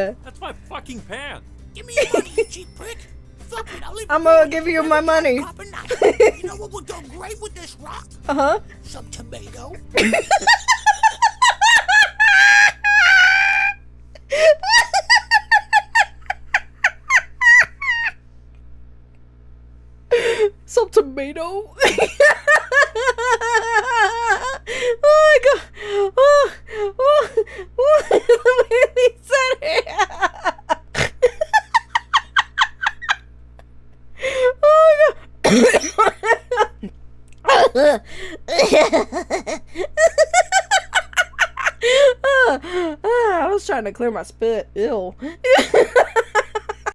Yeah. That's my fucking pan. Give me your money, you cheap prick. Fuck it, I'll leave I'm gonna give you my money. You know what would go great with this rock? Uh-huh. Some tomato. Some tomato. Oh my god. The way he said it. Oh my god. I was trying to clear my spit. Ew.